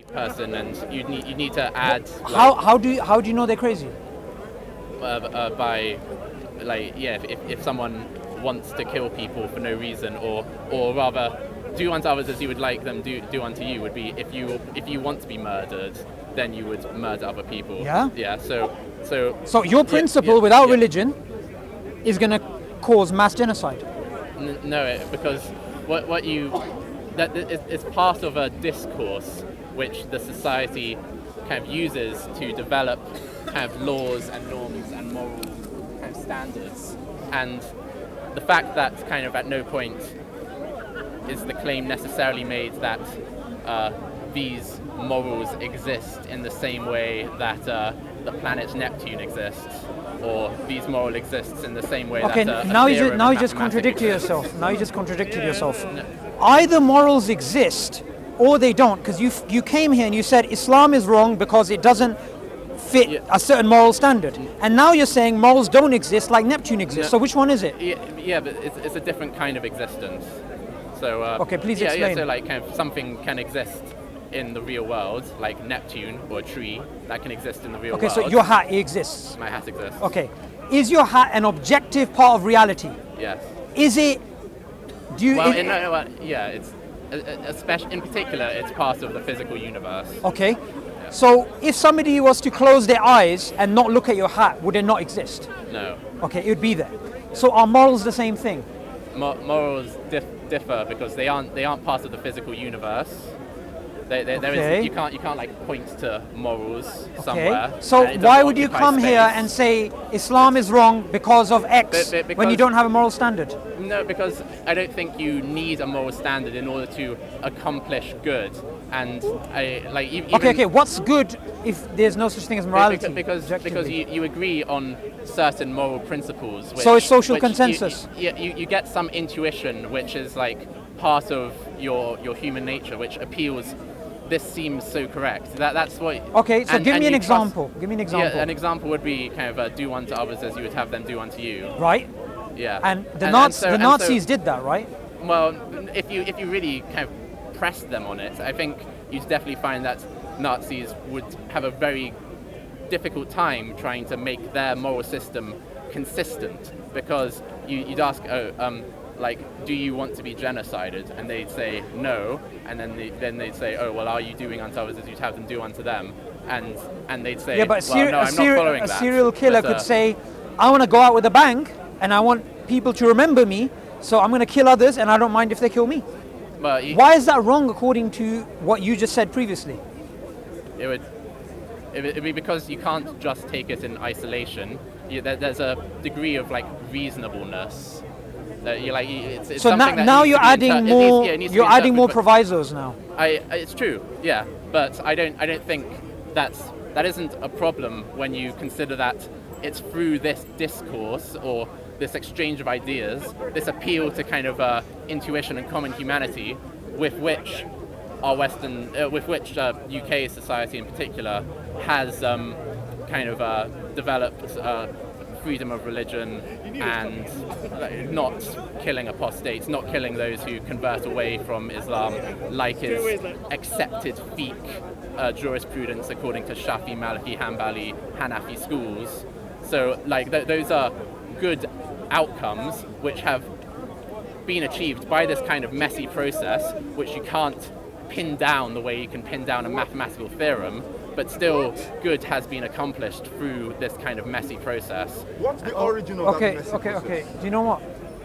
person, and you need to add. How do you know they're crazy? By, like, yeah, if someone wants to kill people for no reason, or rather, do unto others as you would like them do unto you, would be if you want to be murdered, then you would murder other people. Yeah. Yeah. So your principle without religion is going to cause mass genocide. No, because it's part of a discourse which the society kind of uses to develop kind of laws and norms and moral kind of standards. And the fact that kind of at no point is the claim necessarily made that these morals exist in the same way that the planet Neptune exists, or these moral exists in the same way that now you just contradicted yourself. Now you just contradicted yourself. No. Either morals exist or they don't, because you came here and you said Islam is wrong because it doesn't fit a certain moral standard, and now you're saying morals don't exist like Neptune exists. So which one is it? Yeah, but it's a different kind of existence. So okay, please explain. Yeah, so like kind of something can exist in the real world, like Neptune or a tree that can exist in the real world. Okay, so your hat exists. My hat exists. Okay, is your hat an objective part of reality? Yes. Is it? Do you? Well, yeah, it's in particular, it's part of the physical universe. Okay. Yeah. So if somebody was to close their eyes and not look at your hat, would it not exist? No. Okay, it would be there. So are morals the same thing? Morals differ because they aren't part of the physical universe. There is, you can't like point to morals somewhere. So why would you come here and say Islam is wrong because of X when you don't have a moral standard? No, because I don't think you need a moral standard in order to accomplish good. And okay, what's good if there's no such thing as morality? Because you agree on certain moral principles. So it's social consensus. You get some intuition, which is like part of your human nature, which appeals. This seems so correct. That's what. Okay, so give me an example. Give me an example. Yeah, an example would be kind of do unto others as you would have them do unto you. Right. Yeah. And the Nazis did that, right? Well, if you really kind of pressed them on it, I think you'd definitely find that Nazis would have a very difficult time trying to make their moral system consistent, because you'd ask, like, do you want to be genocided? And they'd say no, and then they'd say, oh, well, are you doing unto others as you'd have them do unto them? And they'd say, yeah, but well, no, I'm not following that. A serial killer could say, I want to go out with a bang, and I want people to remember me, so I'm going to kill others, and I don't mind if they kill me. Well, why is that wrong according to what you just said previously? It'd be because you can't just take it in isolation. There's a degree of like reasonableness. It's so now you're adding more. You're adding more provisos now. It's true, yeah, but I don't think that isn't a problem when you consider that it's through this discourse or this exchange of ideas, this appeal to kind of intuition and common humanity, with which our UK society in particular has kind of developed freedom of religion and not killing apostates, not killing those who convert away from Islam, like is accepted fiqh jurisprudence according to Shafi, Maliki, Hanbali, Hanafi schools. So like those are good outcomes which have been achieved by this kind of messy process, which you can't pin down the way you can pin down a mathematical theorem, but still good has been accomplished through this kind of messy process. What's the origin of that messy process? Okay. Do you know what?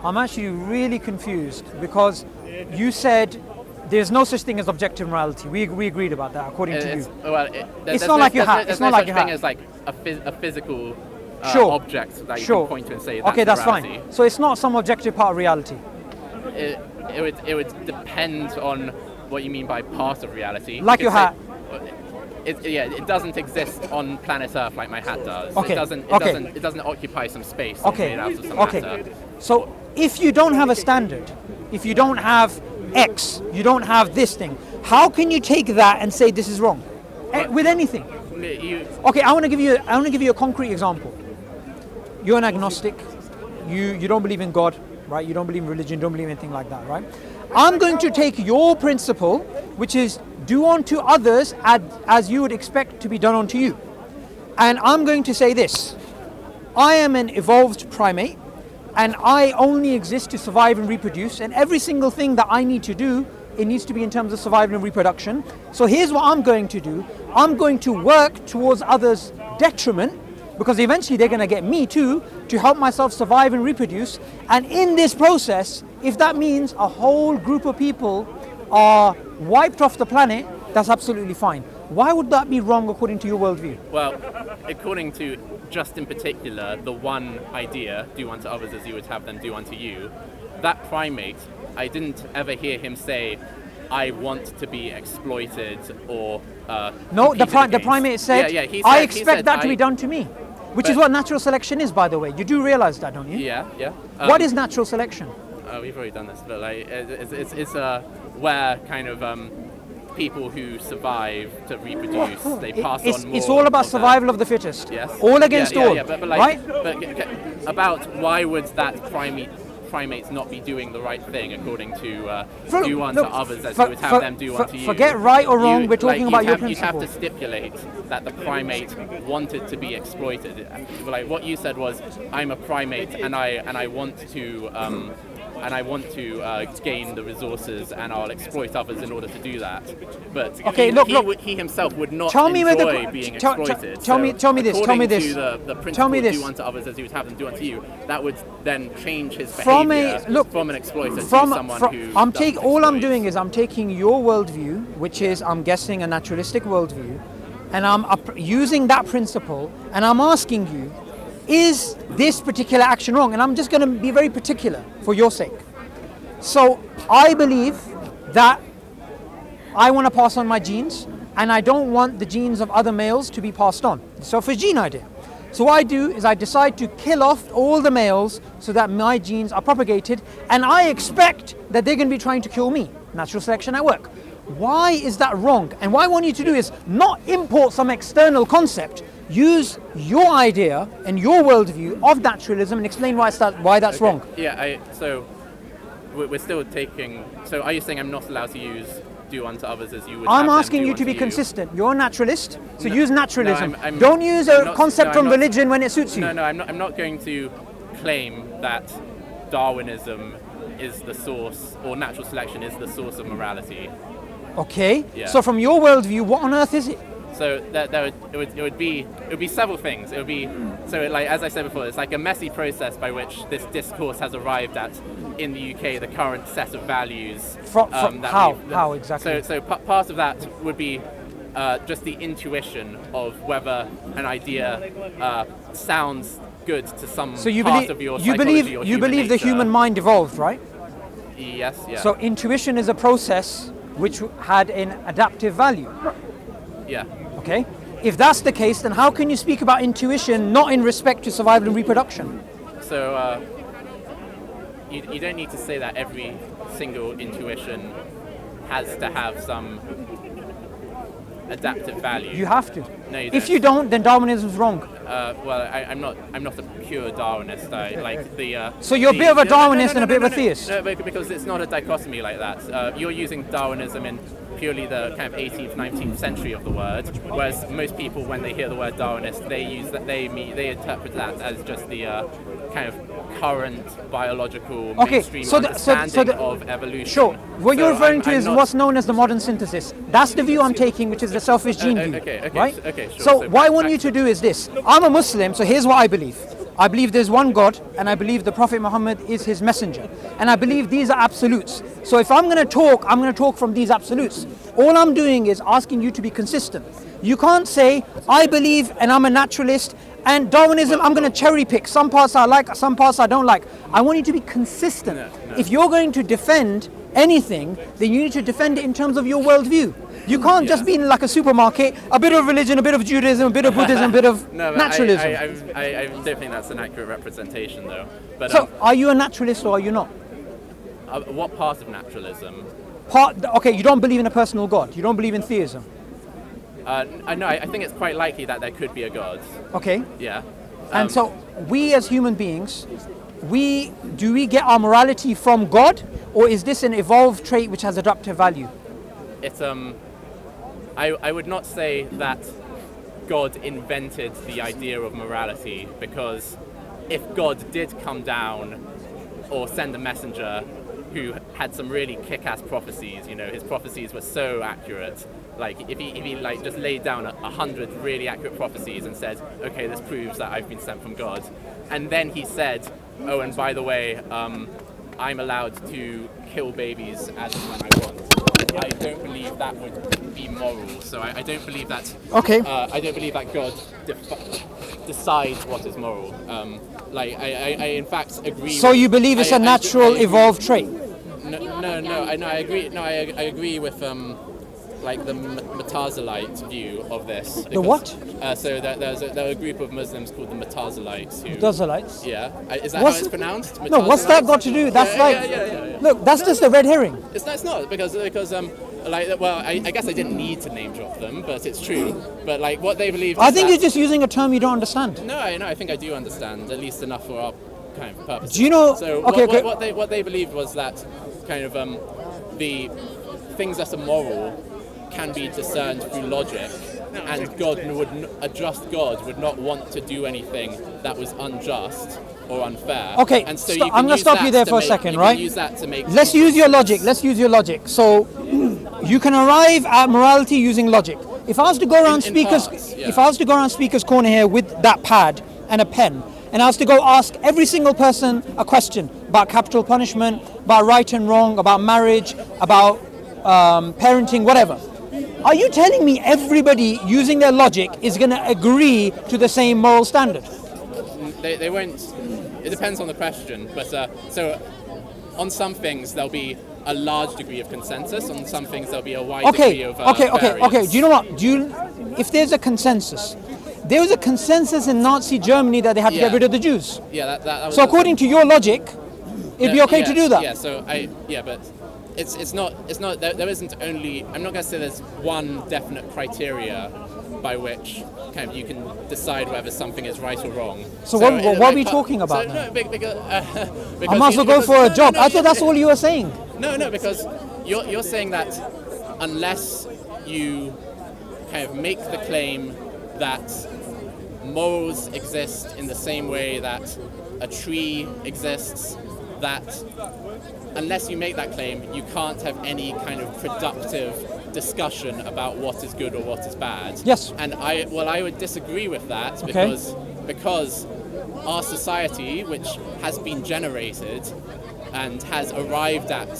I'm actually really confused, because you said there's no such thing as objective morality. We agreed about that, according to you. Well, it's not like your hat. It's not like your hat. There's no such thing as like a physical object that you can point to and say that's okay, that's morality. Fine. So it's not some objective part of reality. It would depend on what you mean by part of reality. Like your hat. It doesn't exist on planet Earth like my hat does. Okay. It doesn't occupy some space made out of some matter. So if you don't have a standard, if you don't have X, you don't have this thing, how can you take that and say this is wrong? With anything. Okay, I want to give you a concrete example. You're an agnostic. You don't believe in God, right? You don't believe in religion, don't believe in anything like that, right? I'm going to take your principle, which is do unto others as you would expect to be done unto you. And I'm going to say this. I am an evolved primate, and I only exist to survive and reproduce, and every single thing that I need to do, it needs to be in terms of survival and reproduction. So here's what I'm going to do. I'm going to work towards others' detriment, because eventually they're going to get me too, to help myself survive and reproduce. And in this process, if that means a whole group of people are wiped off the planet, that's absolutely fine. Why would that be wrong according to your worldview? Well, according to just in particular the one idea, do unto others as you would have them do unto you, that primate, I didn't ever hear him say, I want to be exploited or no, the primate said, he said, I expect that to be done to me. Which is what natural selection is, by the way. You do realize that, don't you? Yeah. What is natural selection? We've already done this, but like it's where kind of people who survive to reproduce, they pass on more. It's all about survival of the fittest. Yes. All against all. But like, right? But about why would that primates not be doing the right thing according to do unto others as you would have them do unto you? Forget right or wrong, we're talking about your principle. You have to stipulate that the primate wanted to be exploited. Like what you said was, I'm a primate and I want to gain the resources and I'll exploit others in order to do that. But he himself would not enjoy being exploited. Tell me this. According to the principle do unto others as you would have them do unto you, that would then change his behavior from an exploiter to someone who... I'm doing is I'm taking your worldview, which is, I'm guessing, a naturalistic worldview, and I'm using that principle, and I'm asking you, is this particular action wrong? And I'm just going to be very particular for your sake. So I believe that I want to pass on my genes, and I don't want the genes of other males to be passed on. So for gene idea. So what I do is I decide to kill off all the males so that my genes are propagated, and I expect that they're going to be trying to kill me. Natural selection at work. Why is that wrong? And what I want you to do is not import some external concept. Use your idea and your worldview of naturalism and explain why that's wrong. Yeah, so we're still taking... So are you saying I'm not allowed to use do unto others as you would I'm have asking them do you to be unto consistent. You're a naturalist, so use naturalism. I'm Don't use a not, concept from religion when it suits you. No, I'm not going to claim that Darwinism is the source, or natural selection is the source of morality. Okay, yeah. So from your worldview, what on earth is it? So it would be several things. It would be, like as I said before, it's like a messy process by which this discourse has arrived at in the UK the current set of values. How exactly? So part of that would be just the intuition of whether an idea sounds good to some part of your psychology or you believe nature. The human mind evolved, right? Yes. Yeah. So intuition is a process which had an adaptive value. Yeah. Okay. If that's the case, then how can you speak about intuition not in respect to survival and reproduction? So you don't need to say that every single intuition has to have some adaptive value. You have to. No, you don't. If you don't, then Darwinism is wrong. Well, I'm not a pure Darwinist. I like the. So you're a bit of a Darwinist and a bit of a theist. No, because it's not a dichotomy like that. You're using Darwinism in purely the kind of 18th, 19th century of the word, whereas most people, when they hear the word Darwinist, they interpret that as just the kind of current biological mainstream understanding of evolution. Sure. What you're referring to is what's known as the modern synthesis. That's the view I'm taking, which is the selfish gene view. Right? Okay, sure. So what I want you to do is this. I'm a Muslim, so here's what I believe. I believe there's one God, and I believe the Prophet Muhammad is his messenger. And I believe these are absolutes. So if I'm going to talk from these absolutes. All I'm doing is asking you to be consistent. You can't say, I believe and I'm a naturalist, and Darwinism, I'm going to cherry pick. Some parts I like, some parts I don't like. I want you to be consistent. No. If you're going to defend anything, then you need to defend it in terms of your worldview. You can't just be in like a supermarket, a bit of religion, a bit of Judaism, a bit of Buddhism, a bit of naturalism. I don't think that's an accurate representation, though. But, so, are you a naturalist or are you not? What part of naturalism? Okay, you don't believe in a personal God. You don't believe in theism. No, I think it's quite likely that there could be a God. Okay. Yeah. And so, we as human beings, do we get our morality from God, or is this an evolved trait which has adaptive value? It's I would not say that God invented the idea of morality, because if God did come down or send a messenger who had some really kick-ass prophecies, his prophecies were so accurate, like if he like just laid down 100 really accurate prophecies and said, okay, this proves that I've been sent from God, and then he said, oh, and by the way, I'm allowed to kill babies as and when I want. I don't believe that would be moral. So I don't believe that. Okay. I don't believe that God decides what is moral. I in fact agree. So you believe it's a natural evolved trait? I agree. No, I agree with like the Mutazilite view of this. The what? So there are a group of Muslims called the Mutazilites. Mutazilites? Yeah. Is that how it's pronounced? No, what's that got to do? That's Look, that's just a red herring. It's not because I guess I didn't need to name drop them, but it's true. But like what they believe. I think you're just using a term you don't understand. No, I think I do understand, at least enough for our kind of purpose. Do you know? So okay. What they believed was that kind of the things that are moral can be discerned through logic, and a just God would not want to do anything that was unjust or unfair. Okay, and so I'm going to stop you there for a second, right? Use that to make. Let's use your logic. So you can arrive at morality using logic. If I was to go around if I was to go around Speaker's Corner here with that pad and a pen, and I was to go ask every single person a question about capital punishment, about right and wrong, about marriage, about parenting, whatever. Are you telling me everybody using their logic is going to agree to the same moral standard? They won't. It depends on the question. But so on some things there'll be a large degree of consensus. On some things there'll be a wide degree of variance. Okay. Do you know what? If there's a consensus, there was a consensus in Nazi Germany that they had to get rid of the Jews. Yeah, that was. So according to your logic, it'd be okay to do that. Yeah. So but. It's not. There isn't only. I'm not going to say there's one definite criteria by which kind of you can decide whether something is right or wrong. So what are we talking about? Because I might as well go for a job. I thought that's all you were saying. No, because you're saying that unless you kind of make the claim that morals exist in the same way that a tree exists, that unless you make that claim, you can't have any kind of productive discussion about what is good or what is bad. Yes. And I would disagree with that because our society, which has been generated and has arrived at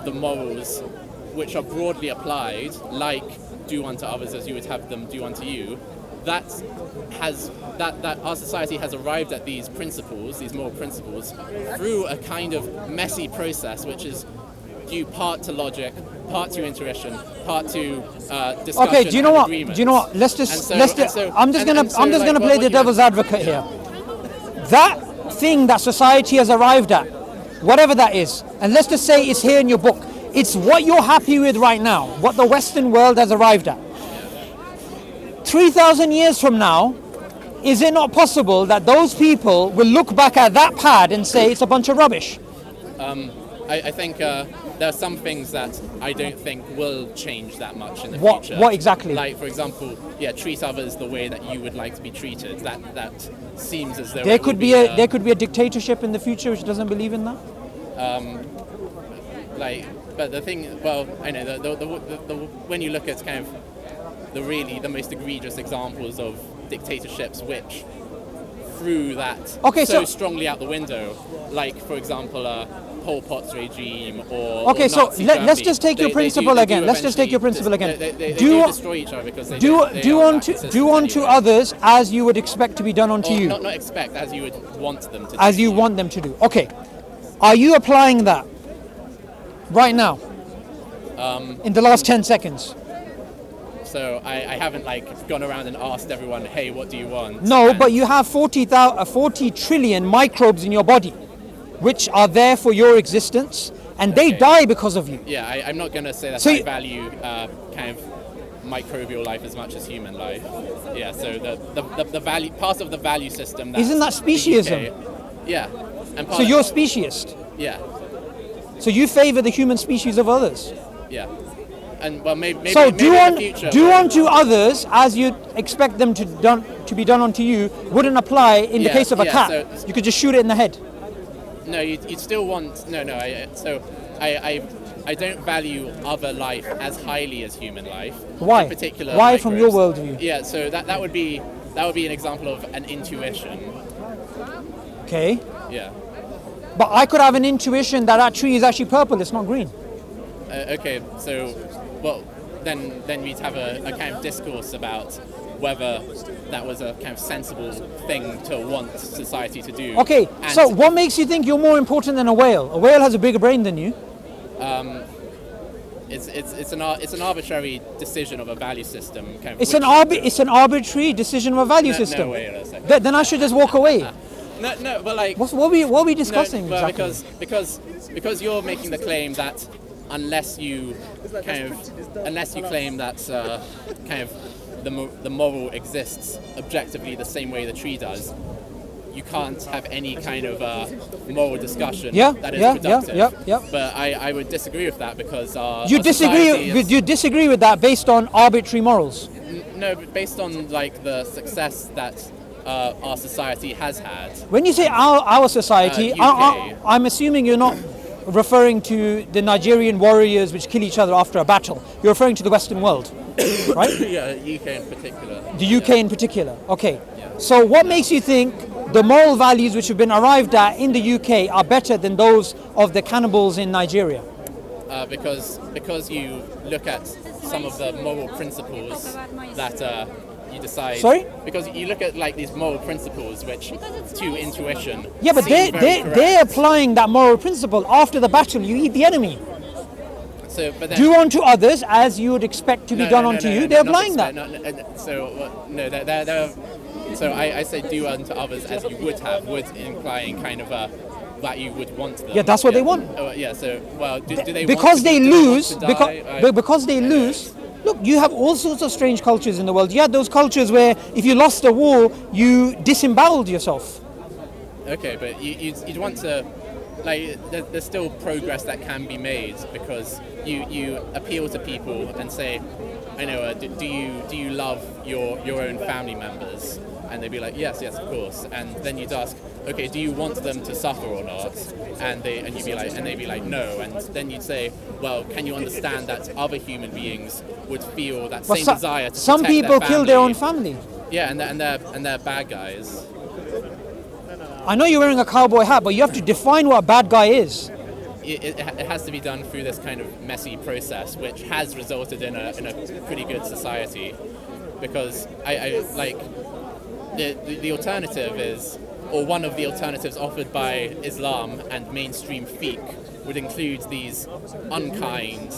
the morals which are broadly applied, like do unto others as you would have them do unto you, that our society has arrived at these principles, these moral principles, through a kind of messy process, which is due part to logic, part to intuition, part to discussion. Okay, do you know what? Agreement. Do you know what? I'm just gonna play the devil's advocate here. That thing that society has arrived at, whatever that is, and let's just say it's here in your book. It's what you're happy with right now, what the Western world has arrived at. 3,000 years from now, is it not possible that those people will look back at that pad and say it's a bunch of rubbish? I think there are some things that I don't think will change that much in the future. What exactly? Like, for example, treat others the way that you would like to be treated. That seems as though there could be a dictatorship in the future which doesn't believe in that. But the thing, well, I know the when you look at kind of the most egregious examples of dictatorships which threw that so strongly out the window, like for example Pol Pot's regime or Nazi Germany, let's just take your principle again. Let's just take your principle again. They do destroy each other because do unto others as you would expect to be done unto you. Not expect, as you would want them to do. As you want them to do. Okay. Are you applying that right now? In the last 10 seconds? So I haven't gone around and asked everyone, hey, what do you want? No, but you have 40 trillion microbes in your body, which are there for your existence, and they die because of you. Yeah, I'm not going to say that I value kind of microbial life as much as human life. Yeah, so the value, part of the value system. Isn't that speciesism? Yeah. And so you're speciesist? Yeah. So you favour the human species of others? Yeah. And well, maybe So maybe in the future. do unto others as you expect them to be done unto you wouldn't apply in the Yeah, case of a yeah, cat. so- You could just shoot it in the head. No, you'd still want no. I don't value other life as highly as human life. Why? In particular, Why from your microbes. worldview? Yeah, so that would be an example of an intuition. Okay. Yeah. But I could have an intuition that that tree is actually purple, it's not green. Okay, so well, then we'd have a kind of discourse about whether that was a kind of sensible thing to want society to do. Okay, And so what makes you think you're more important than a whale? A whale has a bigger brain than you. it's an arbitrary decision of a value system. Kind of It's an arbitrary decision of a value system. No, wait a second. Then I should just walk away. No, but like What are we discussing well, exactly? because you're making the claim that unless you claim that kind of the moral exists objectively the same way the tree does, you can't have any kind of moral discussion that is productive. Yeah. But I would disagree with that because You you disagree with that based on arbitrary morals. No, but based on like the success that our society has had. When you say our society, UK. I'm assuming you're not referring to the Nigerian warriors which kill each other after a battle. You're referring to the Western world, right? Yeah, UK in particular. The UK in particular. Okay. So what makes you think the moral values which have been arrived at in the UK are better than those of the cannibals in Nigeria? Because you look at some of the moral principles that you decide. Sorry? Because you look at like these moral principles which, to intuition. Yeah, but seem very they're correct. applying that moral principle. After the battle, you eat the enemy. So, but then, Do unto others as you would expect to be done unto you. They're applying that. So I say do unto others as you would have, would implying kind of that you would want them. Yeah, that's what they want. Oh, yeah. So well, do they Because want they to, do they want lose, to die? because they lose. Look, you have all sorts of strange cultures in the world. You had those cultures where if you lost a war, you disemboweled yourself. Okay, but you'd want to, like, there's still progress that can be made because you appeal to people and say, I know, do you love your own family members? And they'd be like, yes, of course. And then you'd ask, okay, do you want them to suffer or not? And they'd be like, no. And then you'd say, well, can you understand that other human beings would feel that same desire to some protect people their kill their own family? family. Yeah, and they're bad guys. I know you're wearing a cowboy hat, but you have to define what a bad guy is. It has to be done through this kind of messy process, which has resulted in a pretty good society. Because I like the alternative is, or one of the alternatives offered by Islam and mainstream fiqh would include these unkind,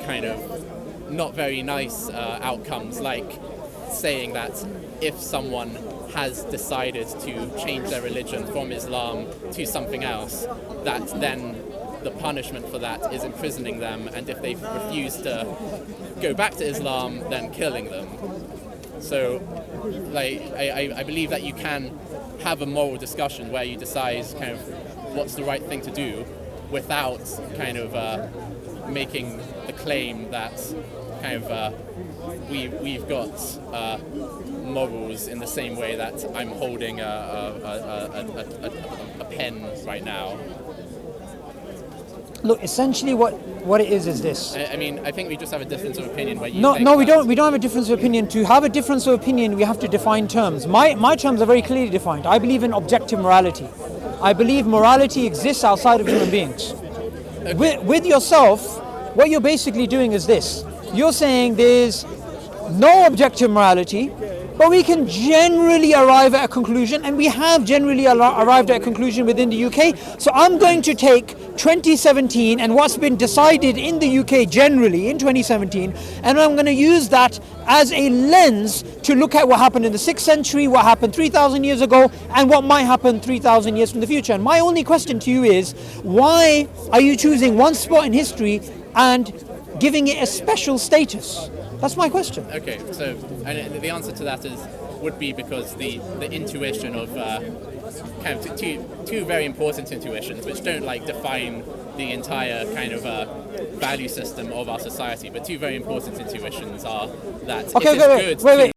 kind of not very nice outcomes, like saying that if someone has decided to change their religion from Islam to something else, that then the punishment for that is imprisoning them, and if they refuse to go back to Islam, then killing them. So, like, I believe that you can have a moral discussion where you decide kind of what's the right thing to do without kind of making the claim that kind of we've got morals in the same way that I'm holding a pen right now. Look, essentially what it is this. I mean, I think we just have a difference of opinion where you No, think we that- don't. We don't have a difference of opinion. To have a difference of opinion, we have to define terms. My terms are very clearly defined. I believe in objective morality. I believe morality exists outside of human beings. With yourself, what you're basically doing is this. You're saying there's no objective morality, but we can generally arrive at a conclusion, and we have generally arrived at a conclusion within the UK. So I'm going to take 2017 and what's been decided in the UK generally in 2017, and I'm going to use that as a lens to look at what happened in the 6th century, what happened 3,000 years ago, and what might happen 3,000 years from the future. And my only question to you is, why are you choosing one spot in history and giving it a special status? That's my question. Okay, so and the answer to that would be because the intuition of kind of two very important intuitions, which don't like define the entire kind of value system of our society. But two very important intuitions are that it is good to